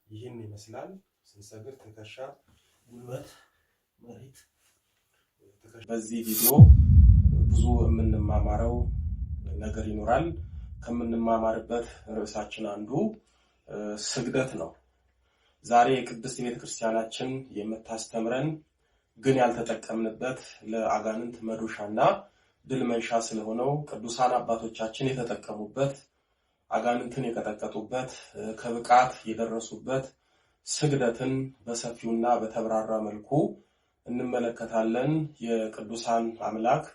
ይህን ይመስላል። ስንሰግድ ትከሻ፣ ጉልበት፣ መሬት። በዚህ ቪዲዮ ብዙ የምንማማረው ነገር ይኖራል። ከምንማማርበት ርዕሳችን አንዱ ስግደት ነው። ዛሬ የቅድስት ቤተክርስቲያናችን የምታስተምረን ግን ያልተጠቀምንበት ለአጋንንት መዶሻና ድል መንሻ ስለሆነው ቅዱሳን አባቶቻችን የተጠቀሙበት አጋንንትን የቀጠቀጡበት ከብቃት የደረሱበት ስግደትን በሰፊውና በተብራራ መልኩ እንመለከታለን። የቅዱሳን አምላክ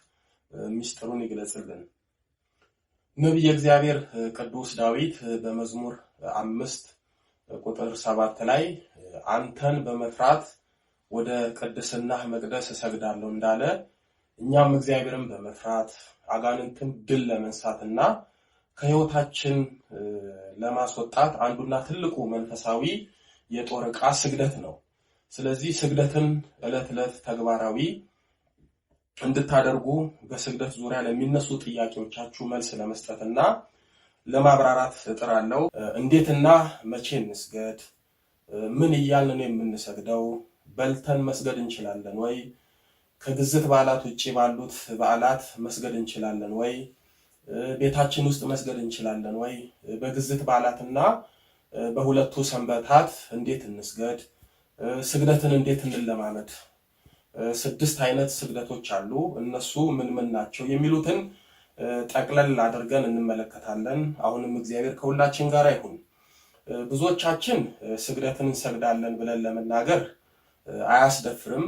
ምስጢሩን ይግለጽልን። ነቢየ እግዚአብሔር ቅዱስ ዳዊት በመዝሙር 5 ቁጥር 7 ላይ አንተን በመፍራት ወደ ቅድስናህ መቅደስ እሰግዳለሁ እንዳለ እኛም እግዚአብሔርን በመፍራት አጋንንትን ድል ለመንሳትና ከህይወታችን ለማስወጣት አንዱና ትልቁ መንፈሳዊ የጦር ዕቃ ስግደት ነው። ስለዚህ ስግደትን ዕለት ዕለት ተግባራዊ እንድታደርጉ በስግደት ዙሪያ ለሚነሱ ጥያቄዎቻችሁ መልስ ለመስጠትና ለማብራራት እጥራለሁ። እንዴትና መቼ እንስገድ? ምን እያልን ነው የምንሰግደው? በልተን መስገድ እንችላለን ወይ? ከግዝት በዓላት ውጪ ባሉት በዓላት መስገድ እንችላለን ወይ? ቤታችን ውስጥ መስገድ እንችላለን ወይ? በግዝት በዓላትና በሁለቱ ሰንበታት እንዴት እንስገድ? ስግደትን እንዴት እንለማመድ? 6 አይነት ስግደቶች አሉ። እነሱ ምን ምን ናቸው የሚሉትን ጠቅለል አድርገን እንመለከታለን። አሁንም እግዚአብሔር ከሁላችን ጋር ይሁን። ብዙዎቻችን ስግደትን እንሰግዳለን ብለን ለመናገር አያስደፍርም።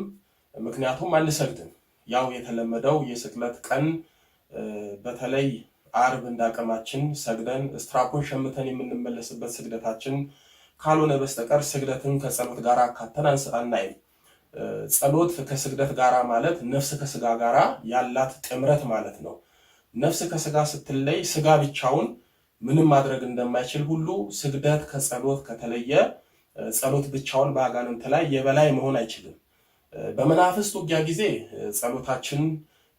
ምክንያቱም አንሰግድም። ያው የተለመደው የስቅለት ቀን በተለይ ዓርብ እንዳቀማችን ሰግደን ስትራፖን ሸምተን የምንመለስበት ስግደታችን ካልሆነ በስተቀር ስግደትን ከጸሎት ጋር አካተን አናይም። ጸሎት ከስግደት ጋር ማለት ነፍስ ከስጋ ጋር ያላት ጥምረት ማለት ነው። ነፍስ ከስጋ ስትለይ ስጋ ብቻውን ምንም ማድረግ እንደማይችል ሁሉ ስግደት ከጸሎት ከተለየ ጸሎት ብቻውን በአጋንንት ላይ የበላይ መሆን አይችልም። በመናፍስት ውጊያ ጊዜ ጸሎታችን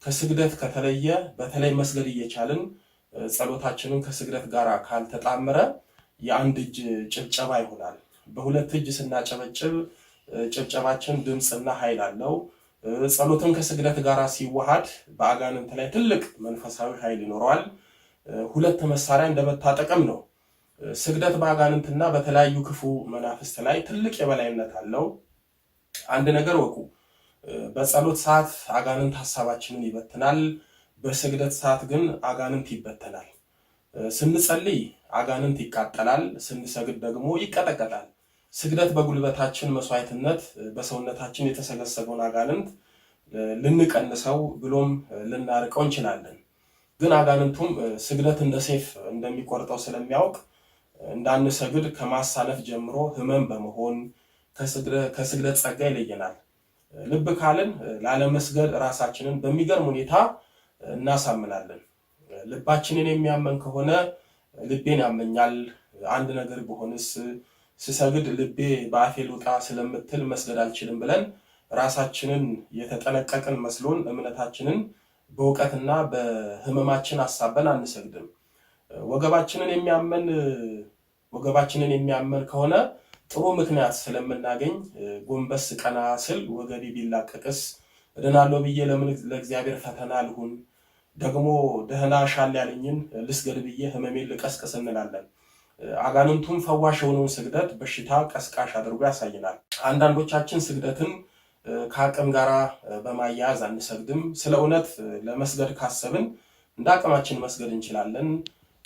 ከስግደት ከተለየ በተለይ መስገድ እየቻልን ጸሎታችንን ከስግደት ጋር ካልተጣመረ የአንድ እጅ ጭብጨባ ይሆናል። በሁለት እጅ ስናጨበጭብ ጭብጨባችን ድምፅና ኃይል አለው። ጸሎትን ከስግደት ጋር ሲዋሃድ በአጋንንት ላይ ትልቅ መንፈሳዊ ኃይል ይኖረዋል። ሁለት መሳሪያ እንደመታጠቅም ነው። ስግደት በአጋንንትና በተለያዩ ክፉ መናፍስት ላይ ትልቅ የበላይነት አለው። አንድ ነገር ወቁ። በጸሎት ሰዓት አጋንንት ሐሳባችንን ይበትናል። በስግደት ሰዓት ግን አጋንንት ይበተናል። ስንጸልይ አጋንንት ይቃጠላል፣ ስንሰግድ ደግሞ ይቀጠቀጣል። ስግደት በጉልበታችን መስዋዕትነት በሰውነታችን የተሰገሰገውን አጋንንት ልንቀንሰው ብሎም ልናርቀው እንችላለን። ግን አጋንንቱም ስግደት እንደ ሰይፍ እንደሚቆርጠው ስለሚያውቅ እንዳንሰግድ ከማሳነፍ ጀምሮ ህመም በመሆን ከስግደት ጸጋ ይለየናል። ልብ ካልን ላለመስገድ ራሳችንን በሚገርም ሁኔታ እናሳምናለን። ልባችንን የሚያመን ከሆነ ልቤን ያመኛል፣ አንድ ነገር ቢሆንስ፣ ስሰግድ ልቤ በአፌ ልውጣ ስለምትል መስገድ አልችልም ብለን ራሳችንን የተጠነቀቅን መስሎን እምነታችንን በእውቀትና በህመማችን አሳበን አንሰግድም። ወገባችንን የሚያመን ከሆነ ጥሩ ምክንያት ስለምናገኝ ጎንበስ ቀና ስል ወገቤ ቢላቀቅስ እድናለሁ ብዬ ለምን ለእግዚአብሔር ፈተና ልሁን? ደግሞ ደህና ሻል ያለኝን ልስገድ ብዬ ህመሜን ልቀስቅስ እንላለን። አጋንንቱም ፈዋሽ የሆነውን ስግደት በሽታ ቀስቃሽ አድርጎ ያሳየናል። አንዳንዶቻችን ስግደትን ከአቅም ጋር በማያያዝ አንሰግድም። ስለ እውነት ለመስገድ ካሰብን እንደ አቅማችን መስገድ እንችላለን።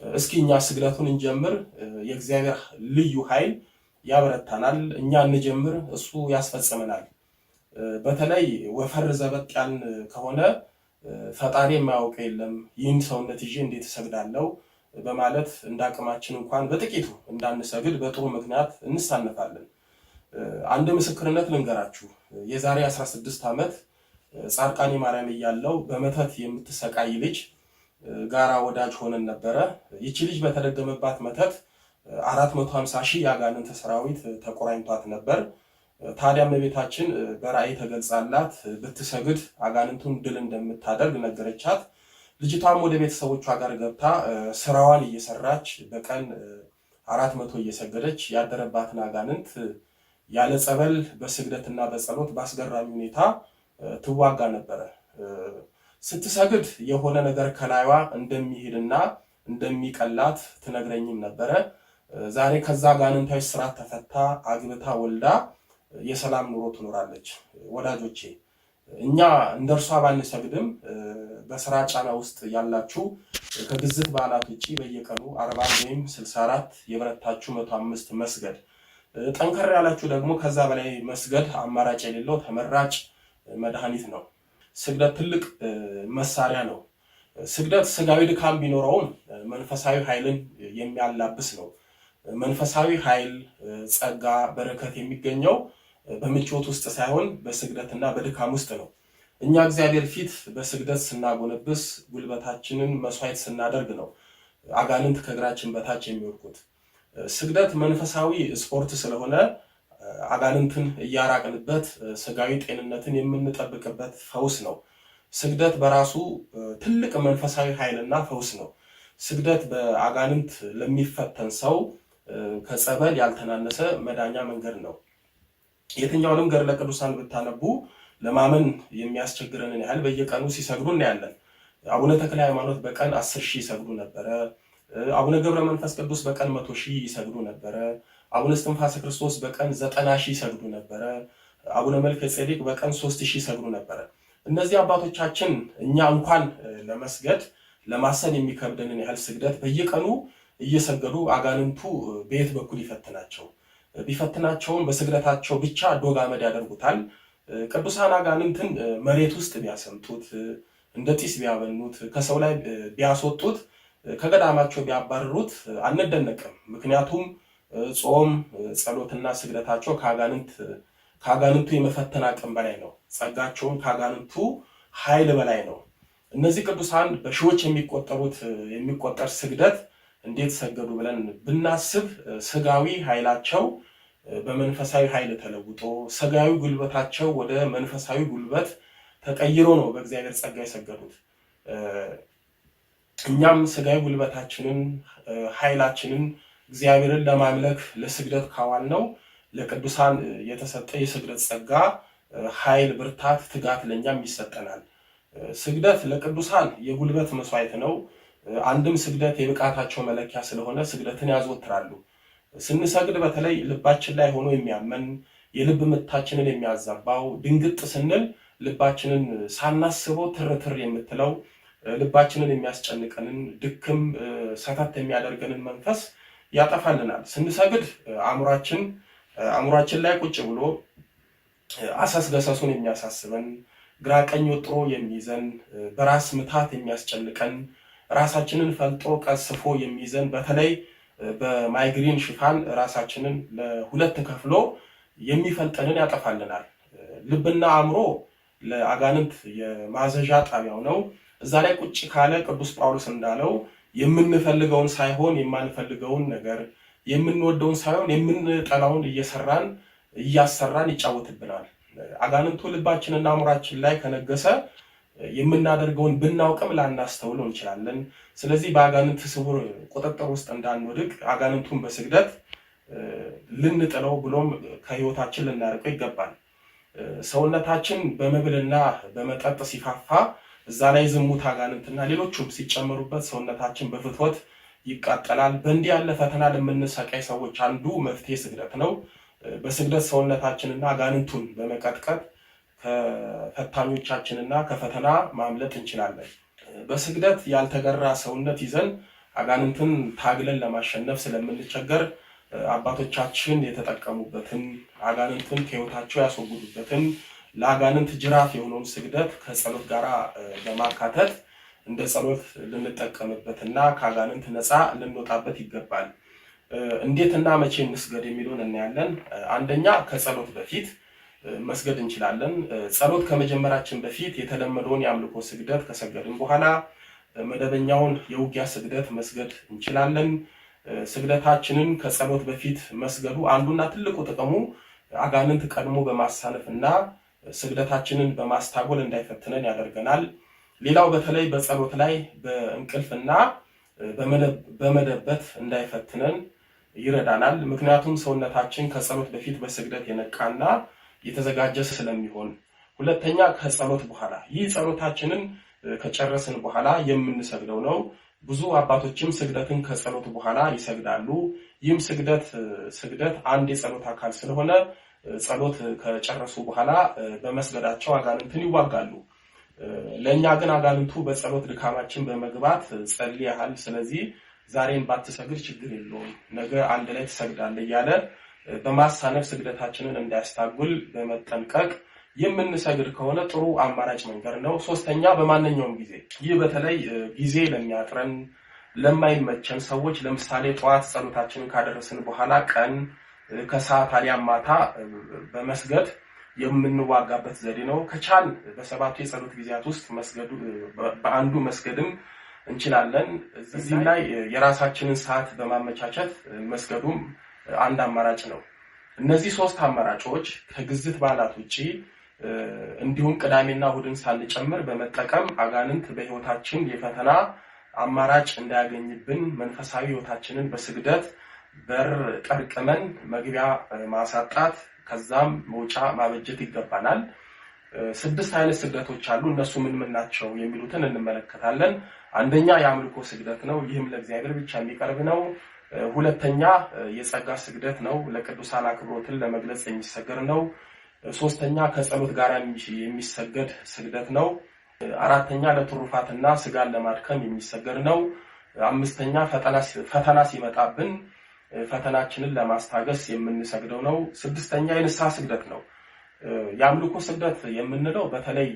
እስኪ እኛ ስግደቱን እንጀምር። የእግዚአብሔር ልዩ ኃይል ያበረታናል። እኛ እንጀምር፣ እሱ ያስፈጽመናል። በተለይ ወፈር ዘበጥ ያልን ከሆነ ፈጣሪ የማያውቀው የለም፣ ይህን ሰውነት ይዤ እንዴት እሰግዳለሁ በማለት እንደ አቅማችን እንኳን በጥቂቱ እንዳንሰግድ በጥሩ ምክንያት እንሳነፋለን። አንድ ምስክርነት ልንገራችሁ። የዛሬ 16 ዓመት ጻድቃኔ ማርያም እያለው በመተት የምትሰቃይ ልጅ ጋራ ወዳጅ ሆነን ነበረ። ይቺ ልጅ በተደገመባት መተት 450,000 የአጋንንት ሰራዊት ተቆራኝቷት ነበር። ታዲያ እመቤታችን በራእይ ተገልጻላት ብትሰግድ አጋንንቱን ድል እንደምታደርግ ነገረቻት። ልጅቷም ወደ ቤተሰቦቿ ጋር ገብታ ስራዋን እየሰራች በቀን 400 እየሰገደች ያደረባትን አጋንንት ያለ ጸበል በስግደትና በጸሎት በአስገራሚ ሁኔታ ትዋጋ ነበረ። ስትሰግድ የሆነ ነገር ከላይዋ እንደሚሄድና እንደሚቀላት ትነግረኝም ነበረ። ዛሬ ከዛ አጋንንታዊ ስራት ተፈታ አግብታ ወልዳ የሰላም ኑሮ ትኖራለች። ወዳጆቼ እኛ እንደርሷ ባንሰግድም በስራ ጫና ውስጥ ያላችሁ ከግዝት በዓላት ውጪ በየቀኑ 40 ወይም 64 የበረታችሁ 105 መስገድ፣ ጠንከር ያላችሁ ደግሞ ከዛ በላይ መስገድ አማራጭ የሌለው ተመራጭ መድኃኒት ነው። ስግደት ትልቅ መሳሪያ ነው። ስግደት ስጋዊ ድካም ቢኖረውም መንፈሳዊ ኃይልን የሚያላብስ ነው። መንፈሳዊ ኃይል፣ ጸጋ፣ በረከት የሚገኘው በምቾት ውስጥ ሳይሆን በስግደትና በድካም ውስጥ ነው። እኛ እግዚአብሔር ፊት በስግደት ስናጎነብስ ጉልበታችንን መስዋዕት ስናደርግ ነው አጋንንት ከእግራችን በታች የሚወድቁት። ስግደት መንፈሳዊ ስፖርት ስለሆነ አጋንንትን እያራቅንበት ስጋዊ ጤንነትን የምንጠብቅበት ፈውስ ነው። ስግደት በራሱ ትልቅ መንፈሳዊ ኃይልና ፈውስ ነው። ስግደት በአጋንንት ለሚፈተን ሰው ከጸበል ያልተናነሰ መዳኛ መንገድ ነው። የትኛውንም ገድለ ቅዱሳን ብታነቡ ለማመን የሚያስቸግረንን ያህል በየቀኑ ሲሰግዱ እናያለን። አቡነ ተክለ ሃይማኖት በቀን 10,000 ይሰግዱ ነበረ። አቡነ ገብረ መንፈስ ቅዱስ በቀን 100,000 ይሰግዱ ነበረ። አቡነ እስትንፋሰ ክርስቶስ በቀን 90,000 ይሰግዱ ነበረ። አቡነ መልከ ጼዴቅ በቀን 3,000 ይሰግዱ ነበረ። እነዚህ አባቶቻችን እኛ እንኳን ለመስገድ ለማሰብ የሚከብደንን ያህል ስግደት በየቀኑ እየሰገዱ አጋንንቱ በየት በኩል ቢፈትናቸውም በስግደታቸው ብቻ ዶግ አመድ ያደርጉታል። ቅዱሳን አጋንንትን መሬት ውስጥ ቢያሰምጡት፣ እንደ ጢስ ቢያበኑት፣ ከሰው ላይ ቢያስወጡት፣ ከገዳማቸው ቢያባርሩት አንደነቅም። ምክንያቱም ጾም፣ ጸሎትና ስግደታቸው ከአጋንንቱ የመፈተን አቅም በላይ ነው። ጸጋቸውን ከአጋንንቱ ኃይል በላይ ነው። እነዚህ ቅዱሳን በሺዎች የሚቆጠር ስግደት እንዴት ሰገዱ ብለን ብናስብ ስጋዊ ኃይላቸው በመንፈሳዊ ኃይል ተለውጦ ስጋዊ ጉልበታቸው ወደ መንፈሳዊ ጉልበት ተቀይሮ ነው በእግዚአብሔር ጸጋ የሰገዱት። እኛም ስጋዊ ጉልበታችንን ኃይላችንን እግዚአብሔርን ለማምለክ ለስግደት ካዋል ነው ለቅዱሳን የተሰጠ የስግደት ጸጋ ኃይል፣ ብርታት፣ ትጋት ለእኛም ይሰጠናል። ስግደት ለቅዱሳን የጉልበት መስዋዕት ነው። አንድም ስግደት የብቃታቸው መለኪያ ስለሆነ ስግደትን ያዘወትራሉ። ስንሰግድ በተለይ ልባችን ላይ ሆኖ የሚያመን የልብ ምታችንን የሚያዛባው ድንግጥ ስንል ልባችንን ሳናስበው ትርትር የምትለው ልባችንን የሚያስጨንቀንን ድክም ሰተት የሚያደርገንን መንፈስ ያጠፋልናል። ስንሰግድ አእምሯችን ላይ ቁጭ ብሎ አሰስ ገሰሱን የሚያሳስበን፣ ግራ ቀኝ ወጥሮ የሚይዘን፣ በራስ ምታት የሚያስጨንቀን፣ ራሳችንን ፈልጦ ቀስፎ የሚይዘን፣ በተለይ በማይግሪን ሽፋን ራሳችንን ለሁለት ከፍሎ የሚፈልጠንን ያጠፋልናል። ልብና አእምሮ ለአጋንንት የማዘዣ ጣቢያው ነው። እዛ ላይ ቁጭ ካለ ቅዱስ ጳውሎስ እንዳለው የምንፈልገውን ሳይሆን የማንፈልገውን ነገር፣ የምንወደውን ሳይሆን የምንጠላውን እያሰራን ይጫወትብናል። አጋንንቱ ልባችንና አእምሯችን ላይ ከነገሰ የምናደርገውን ብናውቅም ላናስተውለው እንችላለን። ስለዚህ በአጋንንት ስውር ቁጥጥር ውስጥ እንዳንወድቅ አጋንንቱን በስግደት ልንጥለው ብሎም ከህይወታችን ልናርቀው ይገባል። ሰውነታችን በመብልና በመጠጥ ሲፋፋ እዛ ላይ ዝሙት፣ አጋንንትና ሌሎቹም ሲጨመሩበት ሰውነታችን በፍትወት ይቃጠላል። በእንዲህ ያለ ፈተና ለምንሰቃይ ሰዎች አንዱ መፍትሄ ስግደት ነው። በስግደት ሰውነታችንና አጋንንቱን በመቀጥቀጥ ከፈታኞቻችንና ከፈተና ማምለጥ እንችላለን። በስግደት ያልተገራ ሰውነት ይዘን አጋንንትን ታግለን ለማሸነፍ ስለምንቸገር አባቶቻችን የተጠቀሙበትን አጋንንትን ከህይወታቸው ያስወግዱበትን ለአጋንንት ጅራፍ የሆነውን ስግደት ከጸሎት ጋር በማካተት እንደ ጸሎት ልንጠቀምበትና ከአጋንንት ነፃ ልንወጣበት ይገባል። እንዴትና መቼ እንስገድ የሚለውን እናያለን። አንደኛ ከጸሎት በፊት መስገድ እንችላለን። ጸሎት ከመጀመራችን በፊት የተለመደውን የአምልኮ ስግደት ከሰገድን በኋላ መደበኛውን የውጊያ ስግደት መስገድ እንችላለን። ስግደታችንን ከጸሎት በፊት መስገዱ አንዱና ትልቁ ጥቅሙ አጋንንት ቀድሞ በማሳነፍና ስግደታችንን በማስታጎል እንዳይፈትነን ያደርገናል። ሌላው በተለይ በጸሎት ላይ በእንቅልፍና በመደበት እንዳይፈትነን ይረዳናል። ምክንያቱም ሰውነታችን ከጸሎት በፊት በስግደት የነቃና የተዘጋጀ ስለሚሆን። ሁለተኛ ከጸሎት በኋላ፣ ይህ ጸሎታችንን ከጨረስን በኋላ የምንሰግደው ነው። ብዙ አባቶችም ስግደትን ከጸሎት በኋላ ይሰግዳሉ። ይህም ስግደት አንድ የጸሎት አካል ስለሆነ ጸሎት ከጨረሱ በኋላ በመስገዳቸው አጋንንትን ይዋጋሉ። ለኛ ግን አጋንንቱ በጸሎት ድካማችን በመግባት ጸልየሃል፣ ስለዚህ ዛሬን ባትሰግድ ችግር የለውም ነገ አንድ ላይ ትሰግዳለህ እያለ በማሳነፍ ስግደታችንን እንዳያስታጉል በመጠንቀቅ የምንሰግድ ከሆነ ጥሩ አማራጭ መንገድ ነው። ሶስተኛ በማንኛውም ጊዜ፣ ይህ በተለይ ጊዜ ለሚያጥረን ለማይመቸን ሰዎች፣ ለምሳሌ ጠዋት ጸሎታችንን ካደረስን በኋላ ቀን ከሰዓት አሊያም ማታ በመስገድ የምንዋጋበት ዘዴ ነው። ከቻል በሰባቱ የጸሎት ጊዜያት ውስጥ በአንዱ መስገድም እንችላለን። እዚህም ላይ የራሳችንን ሰዓት በማመቻቸት መስገዱም አንድ አማራጭ ነው። እነዚህ ሶስት አማራጮች ከግዝት በዓላት ውጪ እንዲሁም ቅዳሜና እሁድን ሳንጨምር በመጠቀም አጋንንት በህይወታችን የፈተና አማራጭ እንዳያገኝብን መንፈሳዊ ህይወታችንን በስግደት በር ጠርቅመን መግቢያ ማሳጣት ከዛም መውጫ ማበጀት ይገባናል። 6 አይነት ስግደቶች አሉ። እነሱ ምን ናቸው የሚሉትን እንመለከታለን። አንደኛ የአምልኮ ስግደት ነው። ይህም ለእግዚአብሔር ብቻ የሚቀርብ ነው። ሁለተኛ የጸጋ ስግደት ነው። ለቅዱሳን አክብሮትን ለመግለጽ የሚሰገድ ነው። ሶስተኛ ከጸሎት ጋር የሚሰገድ ስግደት ነው። አራተኛ ለትሩፋትና ስጋን ለማድከም የሚሰገድ ነው። አምስተኛ ፈተና ሲመጣብን ፈተናችንን ለማስታገስ የምንሰግደው ነው። ስድስተኛ የንስሐ ስግደት ነው። የአምልኮ ስግደት የምንለው በተለይ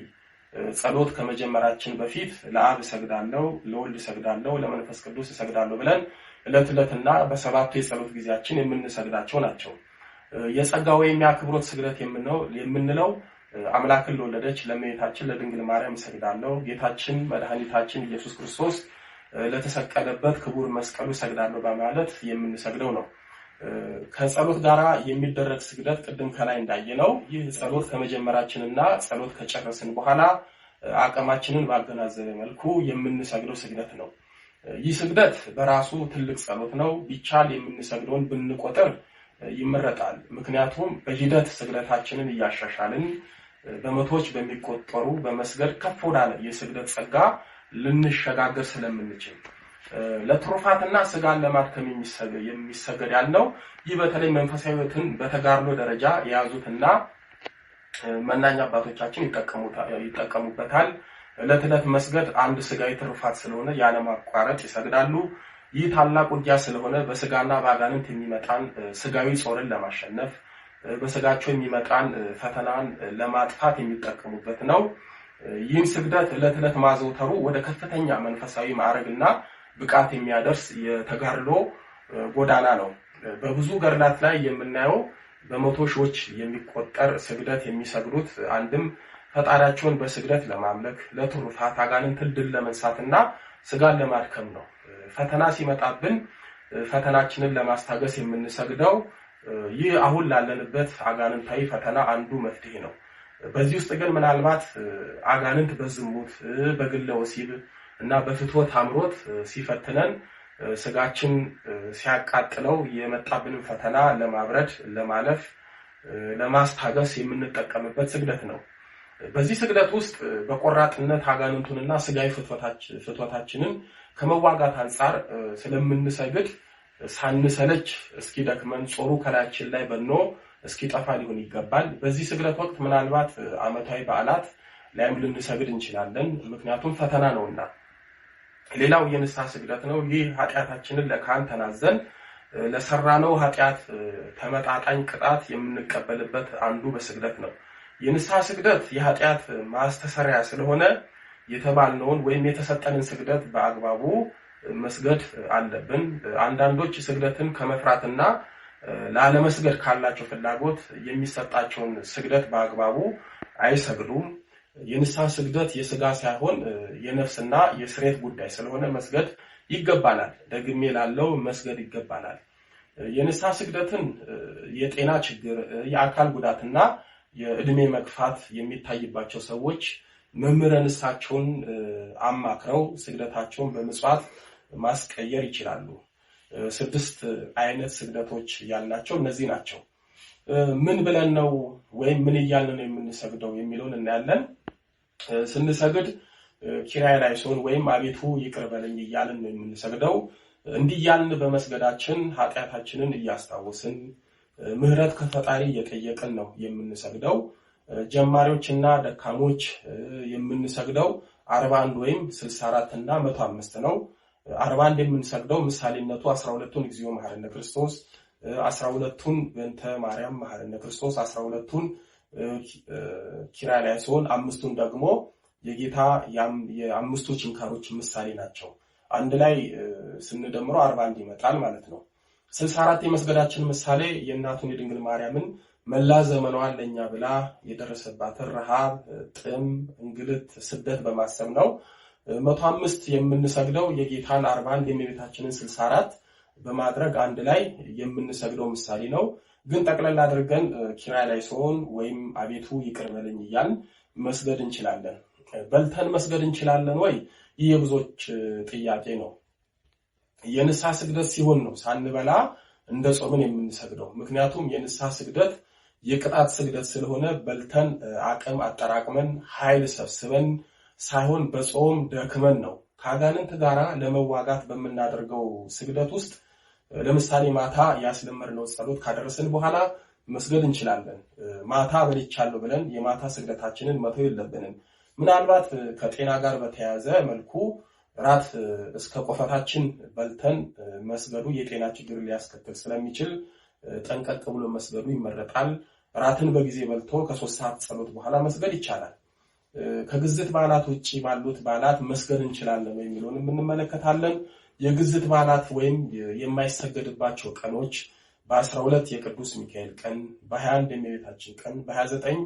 ጸሎት ከመጀመራችን በፊት ለአብ እሰግዳለሁ፣ ለወልድ እሰግዳለሁ፣ ለመንፈስ ቅዱስ እሰግዳለሁ ብለን ዕለት በሰባቱ የጸሎት ጊዜያችን የምንሰግዳቸው ናቸው። የጸጋ ወይም የአክብሮት ስግደት የምንለው አምላክን ለወለደች ለእመቤታችን ለድንግል ማርያም እሰግዳለሁ፣ ጌታችን መድኃኒታችን ኢየሱስ ክርስቶስ ለተሰቀለበት ክቡር መስቀሉ እሰግዳለሁ በማለት የምንሰግደው ነው። ከጸሎት ጋራ የሚደረግ ስግደት ቅድም ከላይ እንዳየነው ይህ ጸሎት ከመጀመራችንና ጸሎት ከጨረስን በኋላ አቅማችንን ባገናዘበ መልኩ የምንሰግደው ስግደት ነው። ይህ ስግደት በራሱ ትልቅ ጸሎት ነው። ቢቻል የምንሰግደውን ብንቆጥር ይመረጣል። ምክንያቱም በሂደት ስግደታችንን እያሻሻልን በመቶዎች በሚቆጠሩ በመስገድ ከፍ ወዳለ የስግደት ጸጋ ልንሸጋገር ስለምንችል ለትሩፋትና ስጋን ለማድከም የሚሰገድ ያልነው ይህ በተለይ መንፈሳዊ ሕይወትን በተጋድሎ ደረጃ የያዙትና መናኛ አባቶቻችን ይጠቀሙበታል። ዕለት መስገድ አንድ ስጋዊ ትሩፋት ስለሆነ ያለማቋረጥ ይሰግዳሉ። ይህ ታላቅ ውጊያ ስለሆነ በስጋና በአጋንንት የሚመጣን ስጋዊ ጾርን ለማሸነፍ በስጋቸው የሚመጣን ፈተናን ለማጥፋት የሚጠቀሙበት ነው። ይህን ስግደት ዕለት ማዘውተሩ ወደ ከፍተኛ መንፈሳዊ ማዕረግና ብቃት የሚያደርስ የተጋድሎ ጎዳና ነው። በብዙ ገድላት ላይ የምናየው በመቶ ሺዎች የሚቆጠር ስግደት የሚሰግዱት አንድም ፈጣሪያቸውን በስግደት ለማምለክ ለትሩፋት አጋንንትን ድል ለመንሳትና ስጋን ለማድከም ነው። ፈተና ሲመጣብን ፈተናችንን ለማስታገስ የምንሰግደው ይህ አሁን ላለንበት አጋንንታዊ ፈተና አንዱ መፍትሄ ነው። በዚህ ውስጥ ግን ምናልባት አጋንንት በዝሙት በግለ ወሲብ እና በፍትወት አምሮት ሲፈትነን ስጋችን ሲያቃጥለው የመጣብንን ፈተና ለማብረድ ለማለፍ ለማስታገስ የምንጠቀምበት ስግደት ነው። በዚህ ስግደት ውስጥ በቆራጥነት አጋንንቱንና ስጋዊ ፍትወታችንን ከመዋጋት አንጻር ስለምንሰግድ ሳንሰለች እስኪደክመን ጾሩ ከላያችን ላይ በኖ እስኪጠፋ ሊሆን ይገባል። በዚህ ስግደት ወቅት ምናልባት ዓመታዊ በዓላት ላይም ልንሰግድ እንችላለን፣ ምክንያቱም ፈተና ነውና። ሌላው የንስሐ ስግደት ነው። ይህ ኃጢአታችንን ለካህን ተናዘን ለሰራነው ኃጢአት ተመጣጣኝ ቅጣት የምንቀበልበት አንዱ በስግደት ነው። የንስሐ ስግደት የኃጢአት ማስተሰሪያ ስለሆነ የተባልነውን ወይም የተሰጠንን ስግደት በአግባቡ መስገድ አለብን። አንዳንዶች ስግደትን ከመፍራትና ላለመስገድ ካላቸው ፍላጎት የሚሰጣቸውን ስግደት በአግባቡ አይሰግዱም። የንስሐ ስግደት የስጋ ሳይሆን የነፍስና የስሬት ጉዳይ ስለሆነ መስገድ ይገባናል። ደግሜ ላለው መስገድ ይገባናል። የንስሐ ስግደትን የጤና ችግር፣ የአካል ጉዳትና የእድሜ መግፋት የሚታይባቸው ሰዎች መምህረ ንስሐቸውን አማክረው ስግደታቸውን በምጽዋት ማስቀየር ይችላሉ። 6 አይነት ስግደቶች ያላቸው እነዚህ ናቸው። ምን ብለን ነው ወይም ምን እያልን ነው የምንሰግደው የሚለውን እናያለን። ስንሰግድ ኪርያላይሶን ወይም አቤቱ ይቅር በለኝ እያልን ነው የምንሰግደው። እንዲህ እያልን በመስገዳችን ኃጢአታችንን እያስታወስን ምህረት ከፈጣሪ እየጠየቅን ነው የምንሰግደው። ጀማሪዎችና ደካሞች የምንሰግደው 41 ወይም 64 እና 105 ነው። 41 የምንሰግደው ምሳሌነቱ 12ቱን እግዚኦ መሐረነ ክርስቶስ፣ 12ቱን በእንተ ማርያም መሐረነ ክርስቶስ፣ 12ቱን ኪርያላይሶን፣ 5ቱን ደግሞ የጌታ የአምስቱ ችንካሮች ምሳሌ ናቸው። አንድ ላይ ስንደምረው 41 ይመጣል ማለት ነው። 64 የመስገዳችን ምሳሌ የእናቱን የድንግል ማርያምን መላ ዘመኗን ለኛ ብላ የደረሰባትን ረሃብ፣ ጥም፣ እንግልት፣ ስደት በማሰብ ነው። 105 የምንሰግደው የጌታን 41 የእመቤታችንን 64 በማድረግ አንድ ላይ የምንሰግደው ምሳሌ ነው። ግን ጠቅለል አድርገን ኪርያላይሶን ወይም አቤቱ ይቅር በለኝ እያልን መስገድ እንችላለን። በልተን መስገድ እንችላለን ወይ? ይህ የብዙዎች ጥያቄ ነው። የንስሐ ስግደት ሲሆን ነው ሳንበላ እንደ ጾምን የምንሰግደው። ምክንያቱም የንስሐ ስግደት የቅጣት ስግደት ስለሆነ በልተን አቅም አጠራቅመን ኃይል ሰብስበን ሳይሆን በጾም ደክመን ነው። ከአጋንንት ጋራ ለመዋጋት በምናደርገው ስግደት ውስጥ ለምሳሌ ማታ ያስለመድነው ጸሎት ካደረስን በኋላ መስገድ እንችላለን። ማታ በልቻለሁ ብለን የማታ ስግደታችንን መተው የለብንም። ምናልባት ከጤና ጋር በተያያዘ መልኩ ራት እስከ ቆፈታችን በልተን መስገዱ የጤና ችግር ሊያስከትል ስለሚችል ጠንቀቅ ብሎ መስገዱ ይመረጣል። ራትን በጊዜ በልቶ ከ3 ሰዓት ጸሎት በኋላ መስገድ ይቻላል። ከግዝት በዓላት ውጪ ባሉት በዓላት መስገድ እንችላለን የሚለውን እንመለከታለን። የግዝት በዓላት ወይም የማይሰገድባቸው ቀኖች በ12 የቅዱስ ሚካኤል ቀን፣ በ21 የእመቤታችን ቀን፣ በ29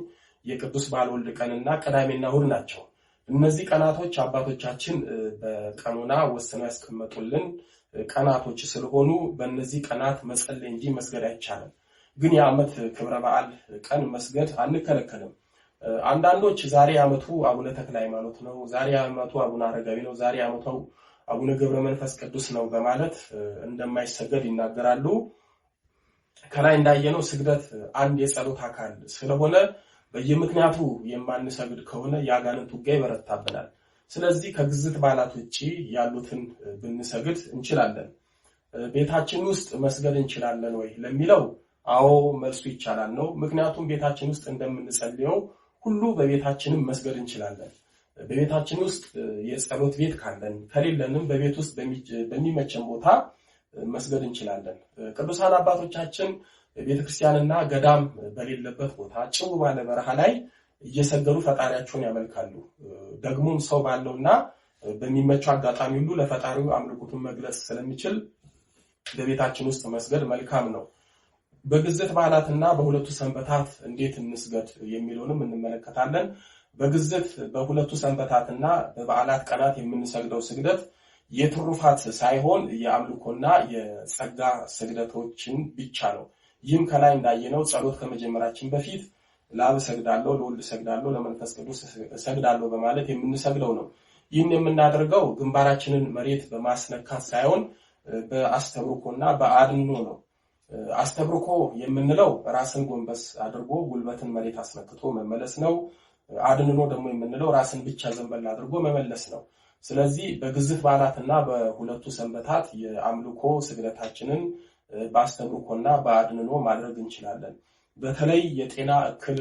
የቅዱስ ባለወልድ ቀንና ቅዳሜና እሑድ ናቸው። እነዚህ ቀናቶች አባቶቻችን በቀኖና ወስነው ያስቀመጡልን ቀናቶች ስለሆኑ በእነዚህ ቀናት መጸለይ እንጂ መስገድ አይቻልም። ግን የዓመት ክብረ በዓል ቀን መስገድ አንከለከልም። አንዳንዶች ዛሬ ዓመቱ አቡነ ተክለ ሃይማኖት ነው፣ ዛሬ ዓመቱ አቡነ አረጋዊ ነው፣ ዛሬ ዓመቱ አቡነ ገብረ መንፈስ ቅዱስ ነው በማለት እንደማይሰገድ ይናገራሉ። ከላይ እንዳየነው ስግደት አንድ የጸሎት አካል ስለሆነ በየምክንያቱ የማንሰግድ ከሆነ የአጋንንት ውጊያ ይበረታብናል። ስለዚህ ከግዝት በዓላት ውጪ ያሉትን ብንሰግድ እንችላለን። ቤታችን ውስጥ መስገድ እንችላለን ወይ ለሚለው አዎ መልሱ ይቻላል ነው። ምክንያቱም ቤታችን ውስጥ እንደምንጸልየው ሁሉ በቤታችንም መስገድ እንችላለን። በቤታችን ውስጥ የጸሎት ቤት ካለን ከሌለንም በቤት ውስጥ በሚመቸን ቦታ መስገድ እንችላለን። ቅዱሳን አባቶቻችን ቤተክርስቲያንና ገዳም በሌለበት ቦታ ጭው ባለ በረሃ ላይ እየሰገዱ ፈጣሪያቸውን ያመልካሉ። ደግሞም ሰው ባለውና በሚመቸው አጋጣሚ ሁሉ ለፈጣሪው አምልኮቱን መግለጽ ስለሚችል በቤታችን ውስጥ መስገድ መልካም ነው። በግዝት በዓላትና በሁለቱ ሰንበታት እንዴት እንስገድ የሚለውንም እንመለከታለን። በግዝት በሁለቱ ሰንበታትና በበዓላት ቀናት የምንሰግደው ስግደት የትሩፋት ሳይሆን የአምልኮና የጸጋ ስግደቶችን ብቻ ነው። ይህም ከላይ እንዳየነው ጸሎት ከመጀመራችን በፊት ለአብ እሰግዳለሁ፣ ለወልድ እሰግዳለሁ፣ ለመንፈስ ቅዱስ እሰግዳለሁ በማለት የምንሰግደው ነው። ይህን የምናደርገው ግንባራችንን መሬት በማስነካት ሳይሆን በአስተብርኮና በአድንኖ ነው። አስተብርኮ የምንለው ራስን ጎንበስ አድርጎ ጉልበትን መሬት አስነክቶ መመለስ ነው። አድንኖ ደግሞ የምንለው ራስን ብቻ ዘንበል አድርጎ መመለስ ነው። ስለዚህ በግዝት በዓላትና በሁለቱ ሰንበታት የአምልኮ ስግደታችንን በአስተብርኮና በአድንኖ ማድረግ እንችላለን። በተለይ የጤና እክል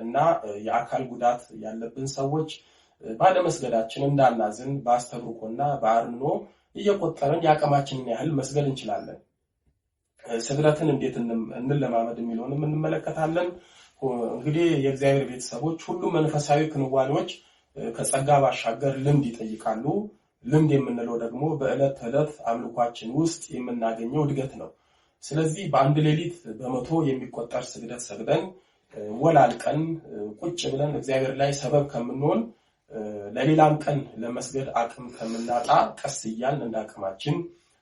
እና የአካል ጉዳት ያለብን ሰዎች ባለመስገዳችን እንዳናዝን በአስተብርኮና በአድንኖ እየቆጠርን የአቅማችንን ያህል መስገድ እንችላለን። ስግደትን እንዴት እንለማመድ የሚለውንም እንመለከታለን። እንግዲህ የእግዚአብሔር ቤተሰቦች ሁሉም መንፈሳዊ ክንዋኔዎች ከጸጋ ባሻገር ልምድ ይጠይቃሉ። ልምድ የምንለው ደግሞ በዕለት ተዕለት አምልኳችን ውስጥ የምናገኘው እድገት ነው። ስለዚህ በአንድ ሌሊት በመቶ የሚቆጠር ስግደት ሰግደን ወላልቀን ቁጭ ብለን እግዚአብሔር ላይ ሰበብ ከምንሆን ለሌላም ቀን ለመስገድ አቅም ከምናጣ ቀስ እያልን እንደ አቅማችን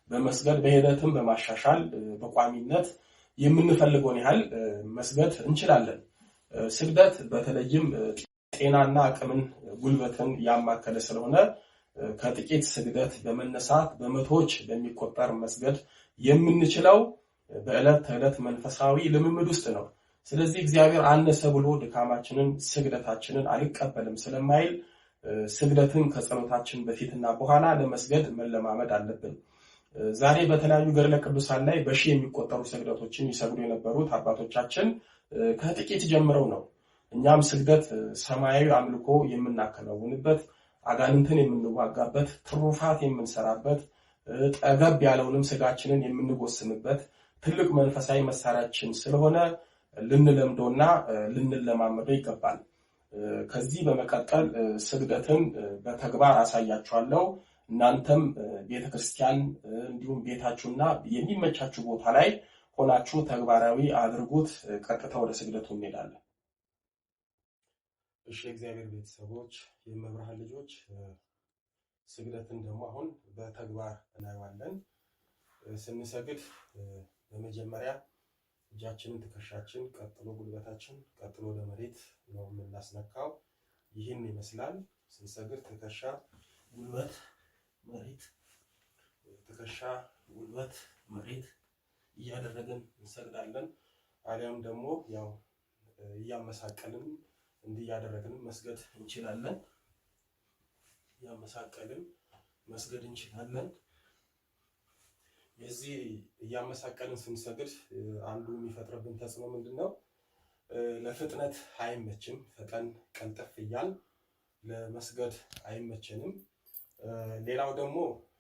በመስገድ በሂደትም በማሻሻል በቋሚነት የምንፈልገውን ያህል መስገድ እንችላለን። ስግደት በተለይም ጤናና አቅምን ጉልበትን ያማከለ ስለሆነ ከጥቂት ስግደት በመነሳት በመቶዎች በሚቆጠር መስገድ የምንችለው በዕለት ተዕለት መንፈሳዊ ልምምድ ውስጥ ነው። ስለዚህ እግዚአብሔር አነሰ ብሎ ድካማችንን ስግደታችንን አልቀበልም ስለማይል ስግደትን ከጸሎታችን በፊትና በኋላ ለመስገድ መለማመድ አለብን። ዛሬ በተለያዩ ገድለ ቅዱሳን ላይ በሺህ የሚቆጠሩ ስግደቶችን ይሰግዱ የነበሩት አባቶቻችን ከጥቂት ጀምረው ነው። እኛም ስግደት ሰማያዊ አምልኮ የምናከናውንበት፣ አጋንንትን የምንዋጋበት፣ ትሩፋት የምንሰራበት፣ ጠገብ ያለውንም ስጋችንን የምንጎስምበት ትልቅ መንፈሳዊ መሳሪያችን ስለሆነ ልንለምደውና ልንለማመደው ይገባል። ከዚህ በመቀጠል ስግደትን በተግባር አሳያችኋለሁ። እናንተም ቤተክርስቲያን እንዲሁም ቤታችሁና የሚመቻችሁ ቦታ ላይ ሆናችሁ ተግባራዊ አድርጉት። ቀጥታ ወደ ስግደቱ እንሄዳለን። እሺ፣ የእግዚአብሔር ቤተሰቦች፣ የመብርሃን ልጆች፣ ስግደትን ደግሞ አሁን በተግባር እናየዋለን። ስንሰግድ በመጀመሪያ እጃችንን ትከሻችን፣ ቀጥሎ ጉልበታችን፣ ቀጥሎ ወደ መሬት ነው የምናስነካው። ይህን ይመስላል ስንሰግድ ትከሻ፣ ጉልበት፣ መሬት፣ ትከሻ፣ ጉልበት፣ መሬት እያደረግን እንሰግዳለን። አሊያም ደግሞ ያው እያመሳቀልን እንዲህ እያደረግን መስገድ እንችላለን። እያመሳቀልን መስገድ እንችላለን። የዚህ እያመሳቀልን ስንሰግድ አንዱ የሚፈጥርብን ተጽዕኖ ምንድነው? ለፍጥነት አይመችም። ፈጠን ቀልጠፍ እያል ለመስገድ አይመቸንም። ሌላው ደግሞ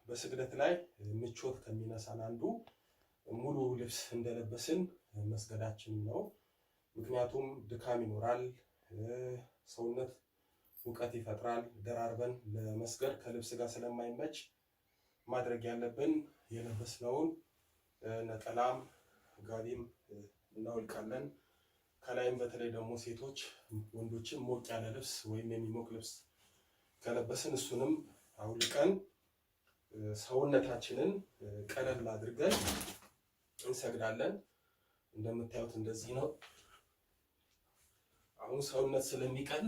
በስግደት ላይ ምቾት ከሚነሳን አንዱ ሙሉ ልብስ እንደለበስን መስገዳችን ነው። ምክንያቱም ድካም ይኖራል፣ ሰውነት ሙቀት ይፈጥራል። ደራርበን ለመስገድ ከልብስ ጋር ስለማይመች ማድረግ ያለብን የለበስነውን ነጠላም ጋቢም እናወልቃለን። ከላይም በተለይ ደግሞ ሴቶች ወንዶችም ሞቅ ያለ ልብስ ወይም የሚሞቅ ልብስ ከለበስን እሱንም አውልቀን ሰውነታችንን ቀለል አድርገን እንሰግዳለን። እንደምታዩት እንደዚህ ነው። አሁን ሰውነት ስለሚቀል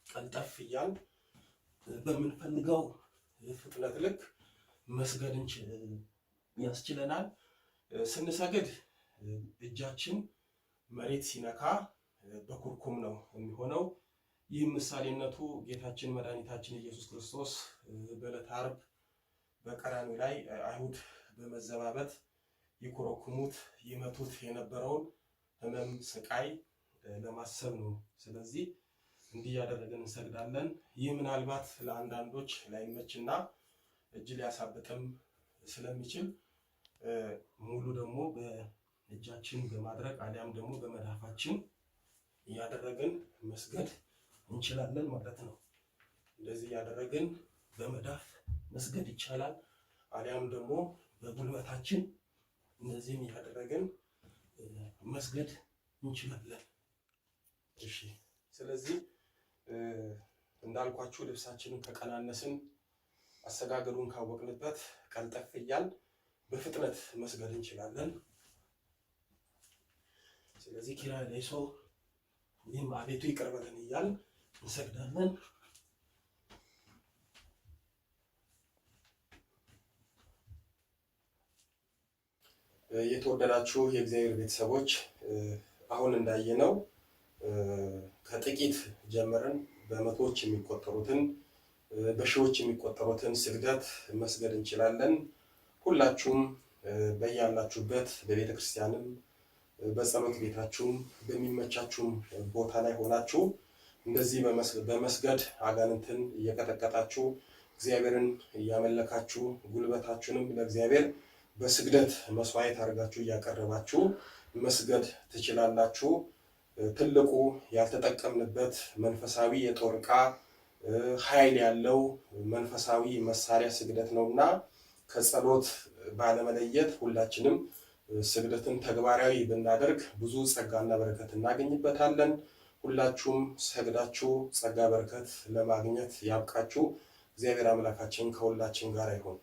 ቀልጠፍ እያል በምንፈልገው ፍጥነት ልክ መስገድ ያስችለናል። ስንሰግድ እጃችን መሬት ሲነካ በኩርኩም ነው የሚሆነው። ይህ ምሳሌነቱ ጌታችን መድኃኒታችን ኢየሱስ ክርስቶስ በዕለተ ዓርብ በቀራንዮ ላይ አይሁድ በመዘባበት ይኮረኩሙት ይመቱት የነበረውን ሕመም ስቃይ ለማሰብ ነው። ስለዚህ እንዲህ ያደረገን እንሰግዳለን። ይህ ምናልባት ለአንዳንዶች ላይመችና እጅ ሊያሳብጥም ስለሚችል ሙሉ ደግሞ በእጃችን በማድረግ አሊያም ደግሞ በመዳፋችን እያደረግን መስገድ እንችላለን ማለት ነው። እንደዚህ እያደረግን በመዳፍ መስገድ ይቻላል። አሊያም ደግሞ በጉልበታችን እንደዚህም እያደረግን መስገድ እንችላለን። እሺ፣ ስለዚህ እንዳልኳችሁ ልብሳችንን ከቀናነስን አሰጋገዱን ካወቅንበት ቀልጠፍ እያል በፍጥነት መስገድ እንችላለን። ስለዚህ ኪራይ ላይ ሰው ይህም አቤቱ ይቅር በለን እያል እንሰግዳለን። የተወደዳችሁ የእግዚአብሔር ቤተሰቦች አሁን እንዳየነው ከጥቂት ጀምረን በመቶዎች የሚቆጠሩትን በሺዎች የሚቆጠሩትን ስግደት መስገድ እንችላለን። ሁላችሁም በያላችሁበት በቤተ ክርስቲያንም በጸሎት ቤታችሁም በሚመቻችሁም ቦታ ላይ ሆናችሁ እንደዚህ በመስገድ አጋንንትን እየቀጠቀጣችሁ እግዚአብሔርን እያመለካችሁ ጉልበታችሁንም ለእግዚአብሔር በስግደት መስዋዕት አድርጋችሁ እያቀረባችሁ መስገድ ትችላላችሁ። ትልቁ ያልተጠቀምንበት መንፈሳዊ የጦር ዕቃ ኃይል ያለው መንፈሳዊ መሳሪያ ስግደት ነውና ከጸሎት ባለመለየት ሁላችንም ስግደትን ተግባራዊ ብናደርግ ብዙ ጸጋና በረከት እናገኝበታለን። ሁላችሁም ሰግዳችሁ ጸጋ በረከት ለማግኘት ያብቃችሁ። እግዚአብሔር አምላካችን ከሁላችን ጋር ይሁን።